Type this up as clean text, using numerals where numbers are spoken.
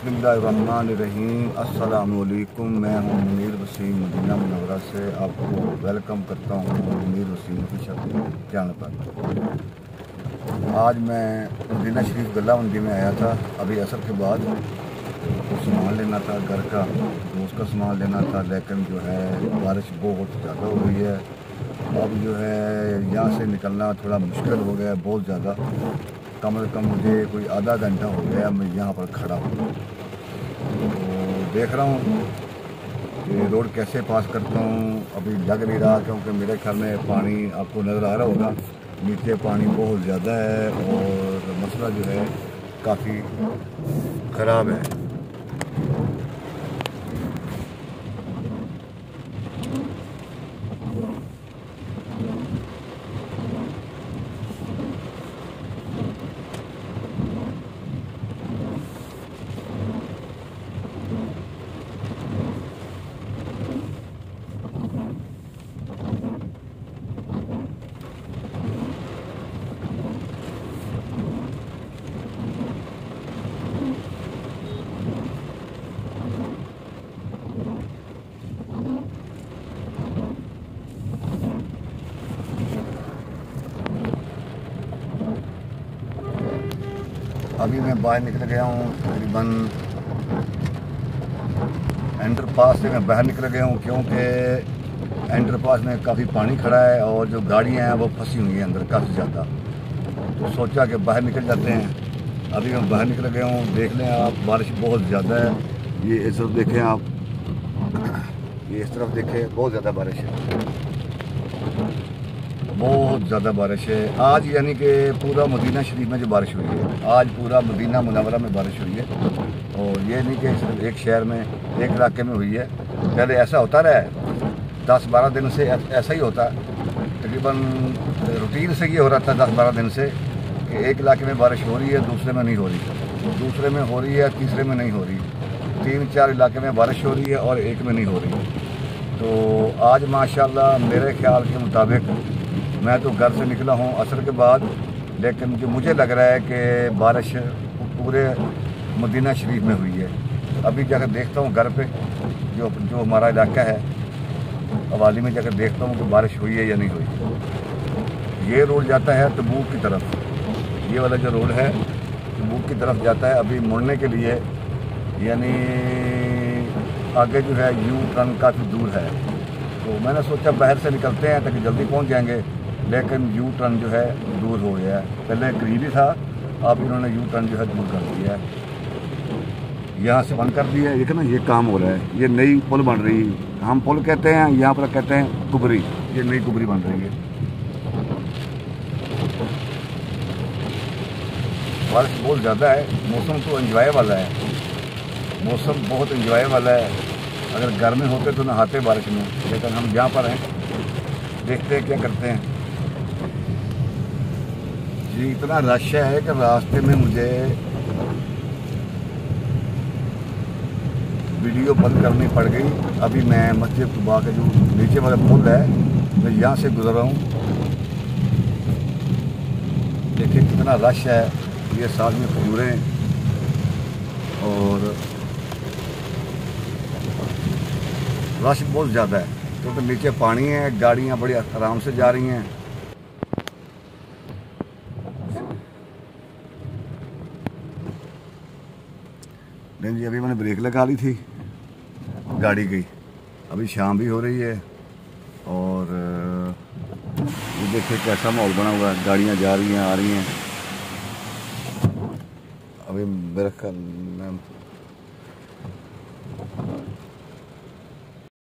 बिस्मिल्लाहिर्रहमानिर्रहीम। अस्सलामुअलैकुम। मैं हूं मुनीर वसीम मदीना मुनव्वरा से आपको वेलकम करता हूं मुनीर वसीम की चैनल पर। आज मैं मदीना शरीफ गला मंडी में आया था अभी असर के बाद। कुछ सामान लेना था, घर का दोस्त का सामान लेना था, लेकिन जो है बारिश बहुत ज़्यादा हो रही है। अब जो है यहाँ से निकलना थोड़ा मुश्किल हो गया है, बहुत ज़्यादा। कम से कम मुझे कोई आधा घंटा हो गया मैं यहाँ पर खड़ा हूँ। तो देख रहा हूँ कि रोड कैसे पास करता हूँ, अभी लग नहीं रहा, क्योंकि मेरे ख्याल में पानी आपको नज़र आ रहा होगा, नीचे पानी बहुत ज़्यादा है और मसला जो है काफ़ी ख़राब है। अभी मैं बाहर निकल गया हूँ, तकरीबन अंडरपास से मैं बाहर निकल गया हूँ, क्योंकि अंडरपास में काफ़ी पानी खड़ा है और जो गाड़ियाँ हैं वो फंसी हुई हैं अंदर काफ़ी ज़्यादा। तो सोचा कि बाहर निकल जाते हैं। अभी मैं बाहर निकल गया हूँ। देख लें आप, बारिश बहुत ज़्यादा है। ये इस तरफ देखें आप, ये इस तरफ देखें, बहुत ज़्यादा बारिश है, बहुत ज़्यादा बारिश है। आज यानी कि पूरा मदीना शरीफ में जो बारिश हुई है, आज पूरा मदीना मुनव्वरा में बारिश हुई है। और ये नहीं कि सिर्फ एक शहर में, एक इलाके में हुई है। पहले ऐसा होता रहा है, 10-12 दिन से ऐसा ही होता है, तकरीबन रूटीन से ये हो रहा था 10-12 दिन से कि एक इलाके में बारिश हो रही है, दूसरे में नहीं हो रही, दूसरे में हो रही है, तीसरे में नहीं हो रही, 3-4 इलाके में बारिश हो रही है और एक में नहीं हो रही। तो आज माशाल्लाह मेरे ख्याल के मुताबिक, मैं तो घर से निकला हूँ असर के बाद, लेकिन जो मुझे लग रहा है कि बारिश पूरे मदीना शरीफ में हुई है। अभी जाकर देखता हूँ घर पे, जो हमारा इलाका है हवाली में, जाकर देखता हूँ कि बारिश हुई है या नहीं हुई। ये रोड जाता है तबूक की तरफ, ये वाला जो रोड है तबूक की तरफ जाता है। अभी मुड़ने के लिए यानी आगे जो है यू टर्न काफ़ी दूर है, तो मैंने सोचा बाहर से निकलते हैं ताकि जल्दी पहुंच जाएंगे, लेकिन यू टर्न जो है दूर हो गया है। पहले करीब ही था, अब इन्होंने यू टर्न जो है दूर कर दिया है, यहाँ से बंद कर दिया है। एक ना ये काम हो रहा है, ये नई पुल बन रही है, हम पुल कहते हैं, यहाँ पर कहते हैं कुबरी, ये नई कुबरी बन रही है। बारिश बहुत ज़्यादा है, मौसम तो एंजॉय वाला है, मौसम बहुत एंजॉय वाला है। अगर घर में होते तो नहाते बारिश में, लेकिन हम यहाँ पर हैं, देखते हैं क्या करते हैं। जी इतना रश है कि रास्ते में मुझे वीडियो बंद करनी पड़ गई। अभी मैं मस्जिद कुबा का जो नीचे वाला पुल है, मैं यहाँ से गुजर रहा हूँ। देखिए कितना रश है, ये साथ में खजूरें और रश बहुत ज़्यादा है, क्योंकि नीचे पानी है, गाड़ियाँ बड़ी आराम से जा रही हैं। नहीं जी, अभी मैंने ब्रेक लगा ली थी गाड़ी की। अभी शाम भी हो रही है और ये देखिए कैसा माहौल बना हुआ है, गाड़ियाँ जा रही हैं, आ रही हैं। अभी मेरे ख्याल में